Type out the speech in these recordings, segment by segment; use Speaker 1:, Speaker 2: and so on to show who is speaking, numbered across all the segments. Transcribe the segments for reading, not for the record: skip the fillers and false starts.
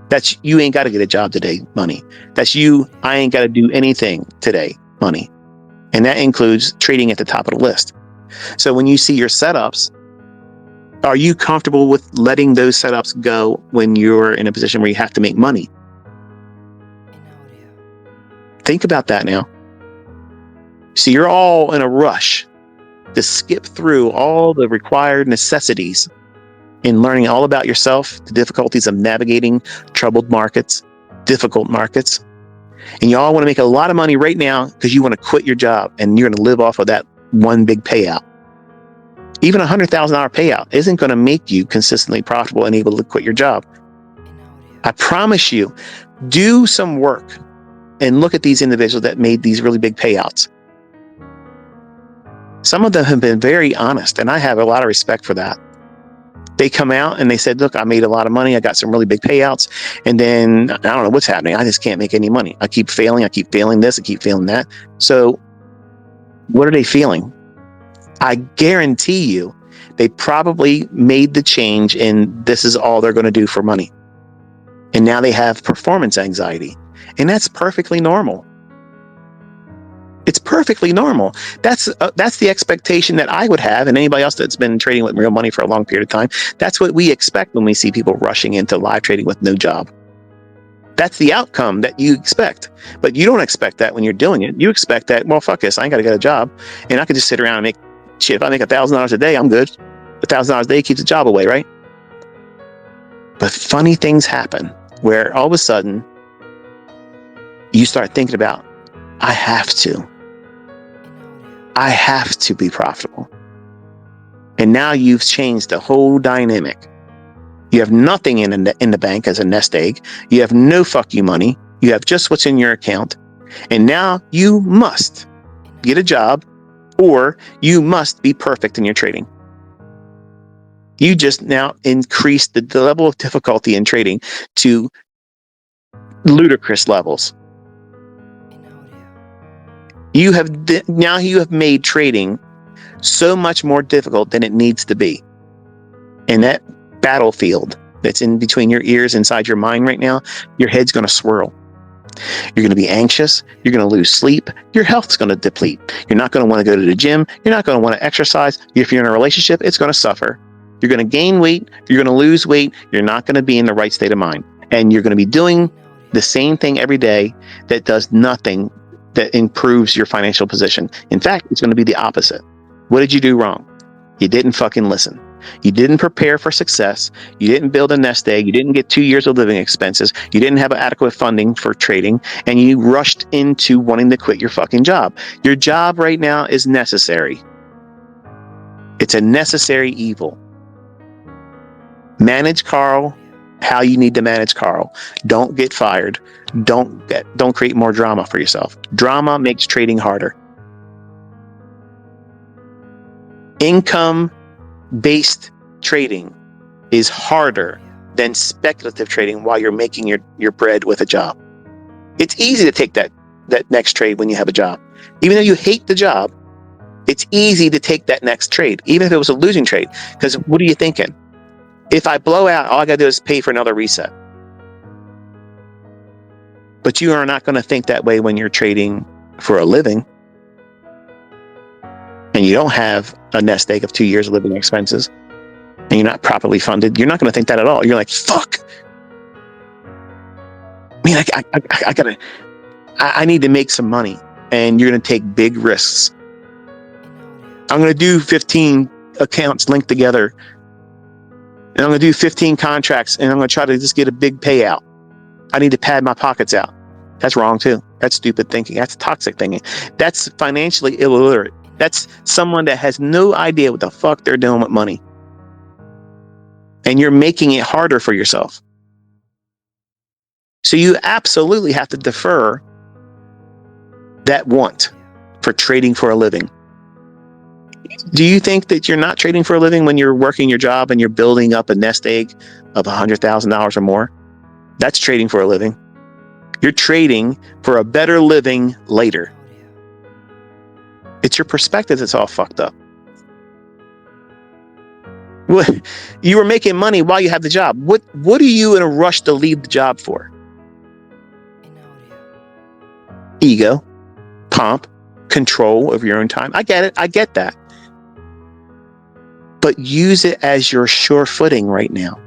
Speaker 1: That's you ain't got to get a job today, money. That's you, I ain't got to do anything today, money. And that includes trading at the top of the list. So when you see your setups, are you comfortable with letting those setups go when you're in a position where you have to make money? Think about that now. So you're all in a rush to skip through all the required necessities in learning all about yourself, the difficulties of navigating troubled markets, difficult markets. And you all want to make a lot of money right now because you want to quit your job and you're going to live off of that one big payout. Even a $100,000 payout isn't going to make you consistently profitable and able to quit your job. I promise you, do some work and look at these individuals that made these really big payouts. Some of them have been very honest, and I have a lot of respect for that. They come out and they said, look, I made a lot of money. I got some really big payouts. And then I don't know what's happening. I just can't make any money. I keep failing. I keep failing this. I keep failing that. So what are they feeling? I guarantee you they probably made the change and this is all they're going to do for money. And now they have performance anxiety. And that's perfectly normal. It's perfectly normal. That's the expectation that I would have, and anybody else that's been trading with real money for a long period of time. That's what we expect when we see people rushing into live trading with no job. That's the outcome that you expect. But you don't expect that when you're doing it. You expect that, well, fuck this, I ain't got to get a job. And I could just sit around and make shit. If I make $1,000 a day, I'm good. $1,000 a day keeps the job away, right? But funny things happen where all of a sudden you start thinking about, I have to be profitable. And now you've changed the whole dynamic. You have nothing in the bank as a nest egg. You have no fuck you money. You have just what's in your account. And now you must get a job or you must be perfect in your trading. You just now increase the level of difficulty in trading to ludicrous levels. You have made trading so much more difficult than it needs to be. And that battlefield that's in between your ears, inside your mind right now, your head's going to swirl. You're going to be anxious. You're going to lose sleep. Your health's going to deplete. You're not going to want to go to the gym. You're not going to want to exercise. If you're in a relationship, it's going to suffer. You're going to gain weight. You're going to lose weight. You're not going to be in the right state of mind. And you're going to be doing the same thing every day that does nothing that improves your financial position. In fact, it's going to be the opposite. What did you do wrong? You didn't fucking listen. You didn't prepare for success. You didn't build a nest egg. You didn't get 2 years of living expenses. You didn't have adequate funding for trading. And you rushed into wanting to quit your fucking job. Your job right now is necessary. It's a necessary evil. Manage Carl how you need to manage Carl. Don't get fired. Don't create more drama for yourself. Drama makes trading harder. Income-based trading is harder than speculative trading while you're making your bread with a job. It's easy to take that next trade when you have a job. Even though you hate the job, it's easy to take that next trade, even if it was a losing trade. Because what are you thinking? If I blow out, all I got to do is pay for another reset. But you are not going to think that way when you're trading for a living. And you don't have a nest egg of 2 years of living expenses. And you're not properly funded. You're not going to think that at all. You're like, fuck. Man, I need to make some money. And you're going to take big risks. I'm going to do 15 accounts linked together. And I'm going to do 15 contracts, and I'm going to try to just get a big payout. I need to pad my pockets out. That's wrong too. That's stupid thinking. That's toxic thinking. That's financially illiterate. That's someone that has no idea what the fuck they're doing with money. And you're making it harder for yourself. So you absolutely have to defer that want for trading for a living. Do you think that you're not trading for a living when you're working your job and you're building up a nest egg of $100,000 or more? That's trading for a living. You're trading for a better living later. It's your perspective that's all fucked up. What, you were making money while you have the job. What are you in a rush to leave the job for? Ego, pomp, control over your own time. I get it. I get that. But use it as your sure footing right now.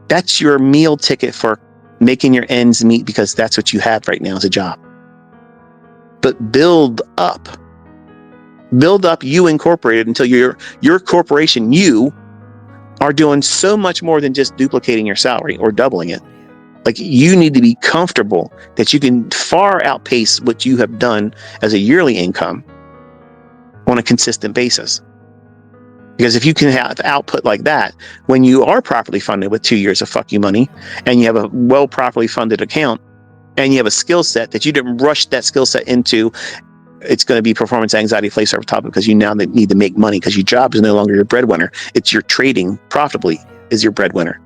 Speaker 1: That's your meal ticket for making your ends meet, because that's what you have right now as a job. But build up. Build up You Incorporated until your corporation, you are doing so much more than just duplicating your salary or doubling it. Like, you need to be comfortable that you can far outpace what you have done as a yearly income on a consistent basis. Because if you can have output like that, when you are properly funded with 2 years of fuck you money, and you have a well properly funded account, and you have a skill set that you didn't rush that skill set into, it's going to be performance anxiety place over top, because you now need to make money, because your job is no longer your breadwinner. It's your trading profitably is your breadwinner.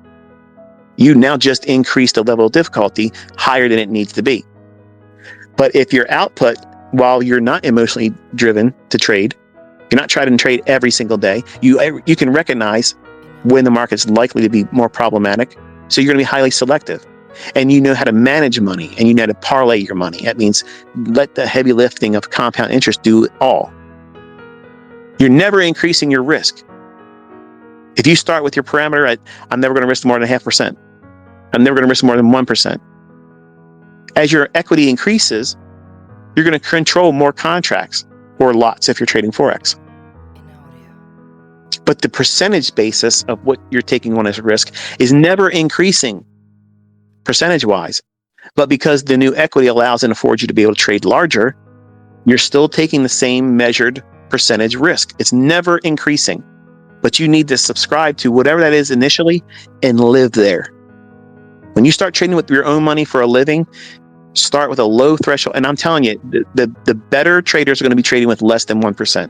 Speaker 1: You now just increased the level of difficulty higher than it needs to be. But if your output, while you're not emotionally driven to trade, you're not trying to trade every single day, you can recognize when the market's likely to be more problematic. So you're going to be highly selective, and you know how to manage money, and you know how to parlay your money. That means let the heavy lifting of compound interest do it all. You're never increasing your risk. If you start with your parameter at, I'm never going to risk more than 0.5%. I'm never going to risk more than 1%. As your equity increases, you're going to control more contracts or lots if you're trading forex. But the percentage basis of what you're taking on as risk is never increasing percentage-wise. But because the new equity allows and affords you to be able to trade larger, you're still taking the same measured percentage risk. It's never increasing. But you need to subscribe to whatever that is initially and live there. When you start trading with your own money for a living, start with a low threshold. And I'm telling you, the better traders are going to be trading with less than 1%.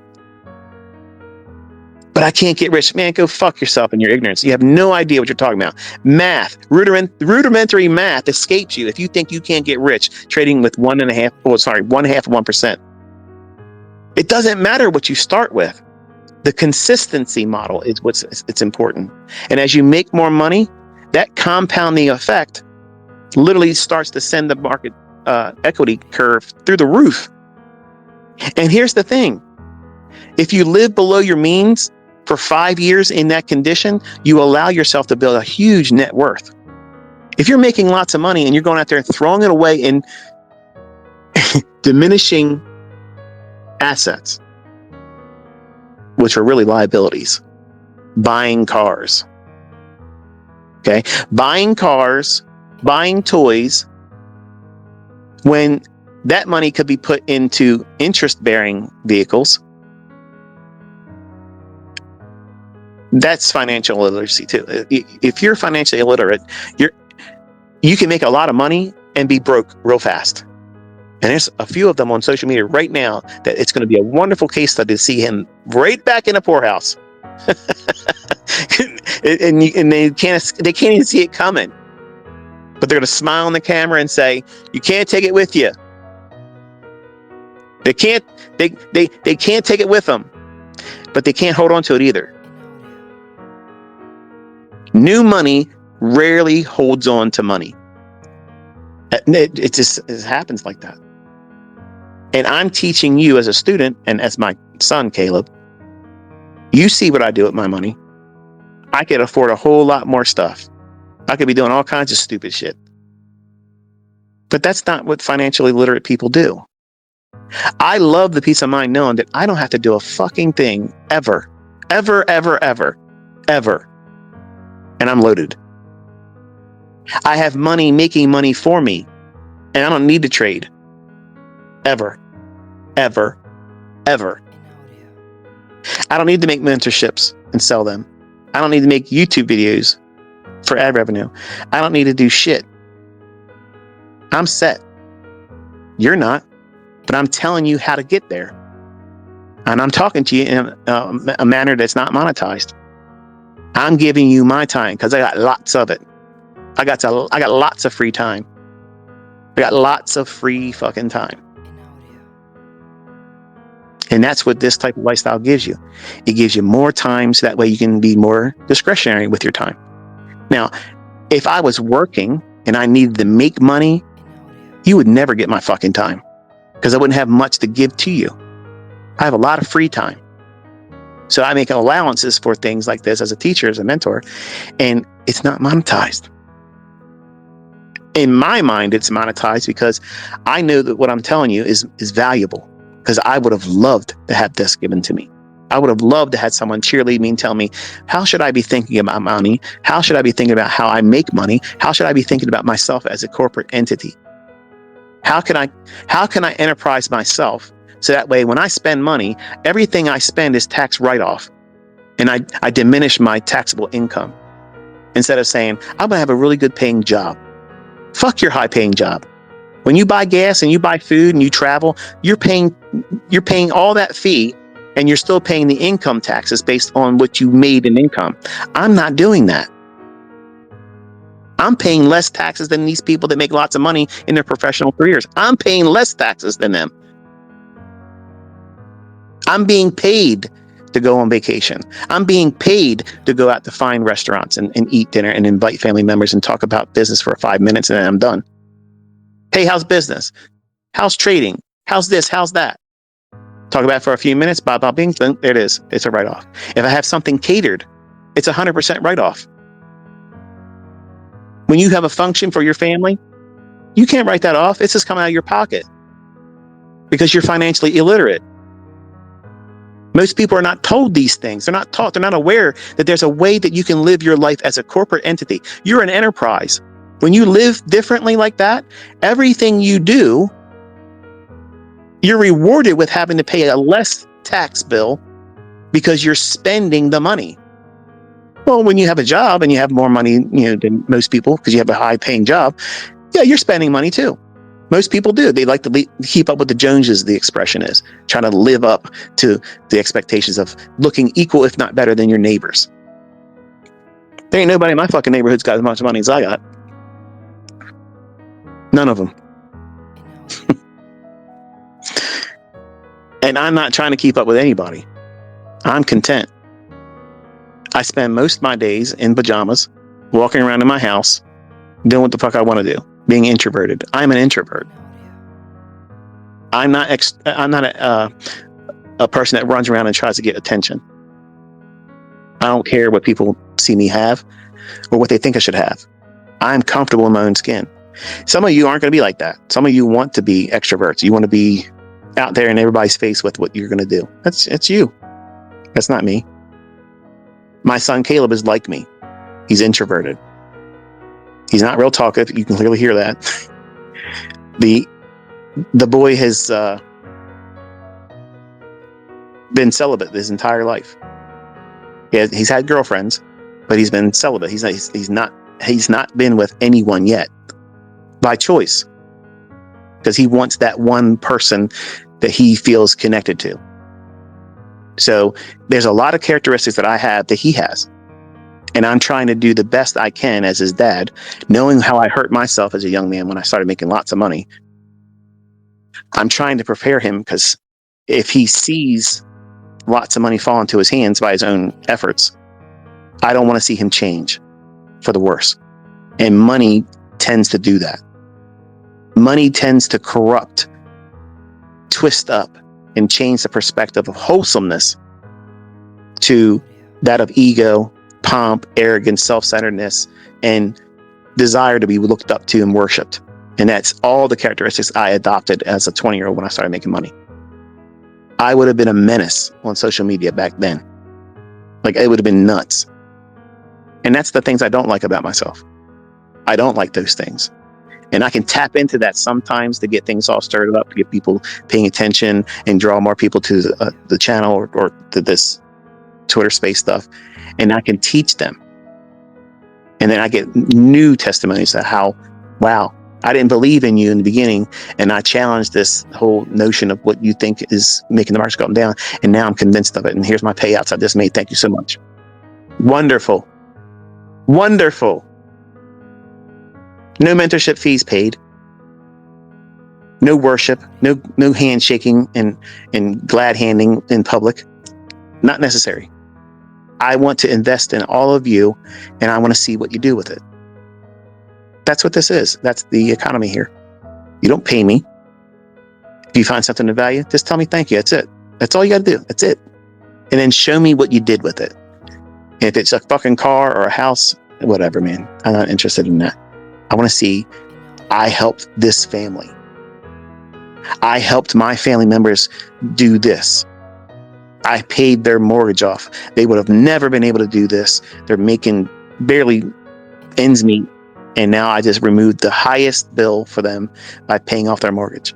Speaker 1: But I can't get rich. Man, go fuck yourself in your ignorance. You have no idea what you're talking about. Math, rudimentary math escapes you if you think you can't get rich trading with 1.5 of 1%. It doesn't matter what you start with. The consistency model is it's important. And as you make more money, that compounding effect literally starts to send the market equity curve through the roof. And here's the thing. If you live below your means for 5 years in that condition, you allow yourself to build a huge net worth. If you're making lots of money and you're going out there and throwing it away in diminishing assets, which are really liabilities, buying cars, okay? Buying cars, buying toys, when that money could be put into interest-bearing vehicles, that's financial illiteracy too. If you're financially illiterate, you can make a lot of money and be broke real fast. And there's a few of them on social media right now that it's going to be a wonderful case study to see him right back in a poorhouse. and they can't even see it coming. But they're going to smile on the camera and say, "You can't take it with you." They can't take it with them, but they can't hold on to it either. New money rarely holds on to money. It just happens like that. And I'm teaching you as a student, and as my son, Caleb, you see what I do with my money. I could afford a whole lot more stuff. I could be doing all kinds of stupid shit. But that's not what financially literate people do. I love the peace of mind knowing that I don't have to do a fucking thing ever. Ever, ever, ever, ever. And I'm loaded. I have money making money for me, and I don't need to trade. Ever, ever, ever. I don't need to make mentorships and sell them. I don't need to make YouTube videos for ad revenue. I don't need to do shit. I'm set. You're not, but I'm telling you how to get there. And I'm talking to you in a manner that's not monetized. I'm giving you my time because I got lots of it. I got lots of free time. I got lots of free fucking time. And that's what this type of lifestyle gives you. It gives you more time, so that way you can be more discretionary with your time. Now, if I was working and I needed to make money, you would never get my fucking time, because I wouldn't have much to give to you. I have a lot of free time. So I make allowances for things like this as a teacher, as a mentor, and it's not monetized. In my mind, it's monetized because I know that what I'm telling you is valuable, because I would have loved to have this given to me. I would have loved to have someone cheerlead me and tell me, how should I be thinking about money? How should I be thinking about how I make money? How should I be thinking about myself as a corporate entity? How can I enterprise myself so that way when I spend money, everything I spend is tax write-off, and I diminish my taxable income, instead of saying, I'm gonna have a really good paying job. Fuck your high paying job. When you buy gas and you buy food and you travel, you're paying all that fee, and you're still paying the income taxes based on what you made in income. I'm not doing that. I'm paying less taxes than these people that make lots of money in their professional careers. I'm paying less taxes than them. I'm being paid to go on vacation. I'm being paid to go out to fine restaurants and eat dinner and invite family members and talk about business for 5 minutes, and then I'm done. Hey, how's business? How's trading? How's this? How's that? Talk about it for a few minutes, bop, bop, bing, there it is. It's a write-off. If I have something catered, it's 100% write-off. When you have a function for your family, you can't write that off. It's just coming out of your pocket because you're financially illiterate. Most people are not told these things. They're not taught. They're not aware that there's a way that you can live your life as a corporate entity. You're an enterprise. When you live differently like that, everything you do, you're rewarded with having to pay a less tax bill because you're spending the money. Well, when you have a job and you have more money, than most people, because you have a high paying job, yeah, you're spending money too. Most people do. They like to keep up with the Joneses, the expression is, trying to live up to the expectations of looking equal, if not better, than your neighbors. There ain't nobody in my fucking neighborhood's got as much money as I got. None of them. And I'm not trying to keep up with anybody. I'm content. I spend most of my days in pajamas, walking around in my house, doing what the fuck I want to do, being introverted. I'm an introvert. I'm not a person that runs around and tries to get attention. I don't care what people see me have or what they think I should have. I'm comfortable in my own skin. Some of you aren't going to be like that. Some of you want to be extroverts. You want to be out there in everybody's face with what you're going to do. It's you. That's not me. My son Caleb is like me. He's introverted. He's not real talkative. You can clearly hear that. The boy has been celibate his entire life. He's had girlfriends, but he's been celibate. He's not been with anyone yet, by choice, because he wants that one person that he feels connected to. So there's a lot of characteristics that I have that he has. And I'm trying to do the best I can as his dad, knowing how I hurt myself as a young man when I started making lots of money. I'm trying to prepare him, because if he sees lots of money fall into his hands by his own efforts, I don't want to see him change for the worse. And money tends to do that. Money tends to corrupt, twist up, and change the perspective of wholesomeness to that of ego, pomp, arrogance, self-centeredness, and desire to be looked up to and worshipped. And that's all the characteristics I adopted as a 20-year-old when I started making money. I would have been a menace on social media back then. Like, it would have been nuts. And that's the things I don't like about myself. I don't like those things. And I can tap into that sometimes to get things all stirred up, to get people paying attention and draw more people to the channel or to this Twitter space stuff. And I can teach them. And then I get new testimonies of how, wow, I didn't believe in you in the beginning, and I challenged this whole notion of what you think is making the markets go up and down, and now I'm convinced of it, and here's my payouts I just made. Thank you so much. Wonderful. Wonderful. No mentorship fees paid. No worship, no handshaking and glad handing in public. Not necessary. I want to invest in all of you, and I want to see what you do with it. That's what this is. That's the economy here. You don't pay me. If you find something of value, just tell me thank you. That's it. That's all you got to do. That's it. And then show me what you did with it. And if it's a fucking car or a house, whatever, man. I'm not interested in that. I want to see I helped this family. I helped my family members do this. I paid their mortgage off. They would have never been able to do this. They're making barely ends meet. And now I just removed the highest bill for them by paying off their mortgage.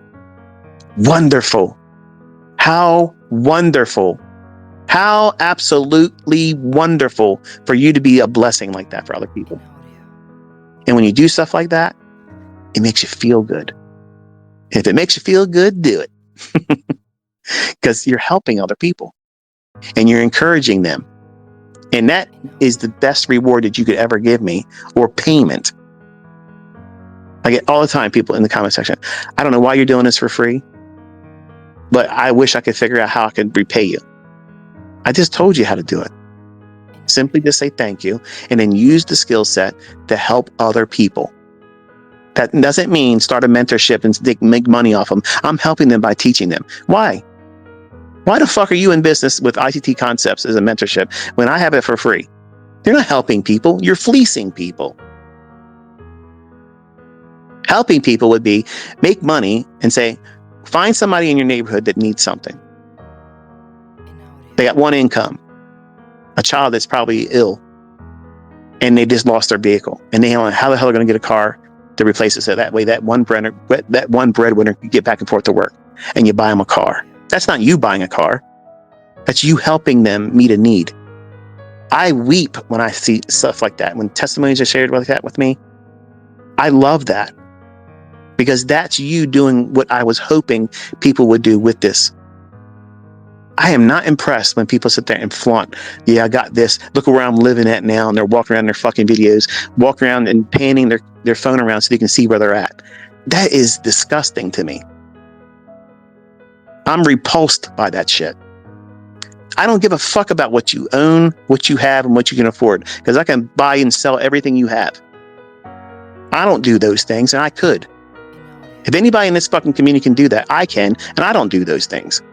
Speaker 1: Wonderful. How wonderful. How absolutely wonderful for you to be a blessing like that for other people. And when you do stuff like that, it makes you feel good. If it makes you feel good, do it. Because you're helping other people and you're encouraging them. And that is the best reward that you could ever give me, or payment. I get all the time people in the comment section, I don't know why you're doing this for free, but I wish I could figure out how I could repay you. I just told you how to do it. Simply just say thank you and then use the skill set to help other people. That doesn't mean start a mentorship and make money off them. I'm helping them by teaching them. Why? Why the fuck are you in business with ICT Concepts as a mentorship when I have it for free? You're not helping people. You're fleecing people. Helping people would be make money and say, find somebody in your neighborhood that needs something. They got one income, a child that's probably ill, and they just lost their vehicle. And they don't know how the hell they're going to get a car to replace it. So that way that one breadwinner can get back and forth to work, and you buy them a car. That's not you buying a car. That's you helping them meet a need. I weep when I see stuff like that. When testimonies are shared like that with me, I love that. Because that's you doing what I was hoping people would do with this. I am not impressed when people sit there and flaunt, yeah, I got this, look where I'm living at now, and they're walking around their fucking videos, walk around and panning their phone around so they can see where they're at. That is disgusting to me. I'm repulsed by that shit. I don't give a fuck about what you own, what you have, and what you can afford, because I can buy and sell everything you have. I don't do those things, and I could. If anybody in this fucking community can do that, I can, and I don't do those things.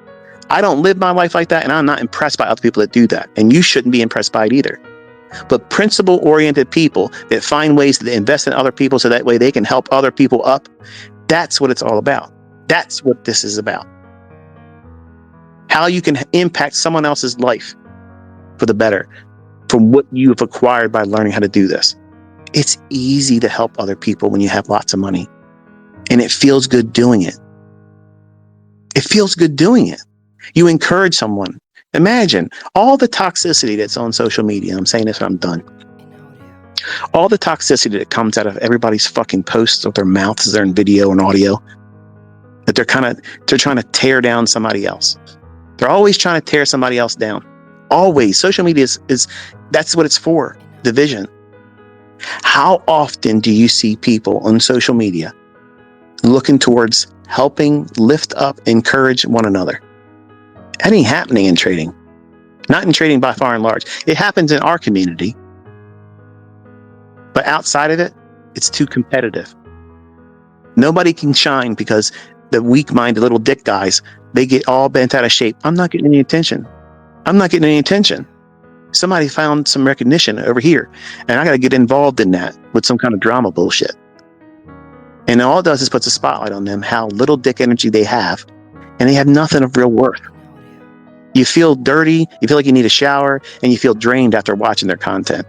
Speaker 1: I don't live my life like that, and I'm not impressed by other people that do that, and you shouldn't be impressed by it either. But principle-oriented people that find ways to invest in other people so that way they can help other people up, that's what it's all about. That's what this is about. How you can impact someone else's life for the better from what you have acquired by learning how to do this. It's easy to help other people when you have lots of money. And it feels good doing it. It feels good doing it. You encourage someone. Imagine all the toxicity that's on social media. I'm saying this when I'm done. All the toxicity that comes out of everybody's fucking posts with their mouths as they're in video and audio. That they're trying to tear down somebody else. They're always trying to tear somebody else down. Always. Social media is that's what it's for. Division. How often do you see people on social media looking towards helping lift up, encourage one another? That ain't happening in trading. Not in trading by far and large. It happens in our community. But outside of it, it's too competitive. Nobody can shine because the weak-minded little dick guys, they get all bent out of shape. I'm not getting any attention. I'm not getting any attention. Somebody found some recognition over here, and I got to get involved in that with some kind of drama bullshit. And all it does is puts a spotlight on them, how little dick energy they have, and they have nothing of real worth. You feel dirty, you feel like you need a shower, and you feel drained after watching their content.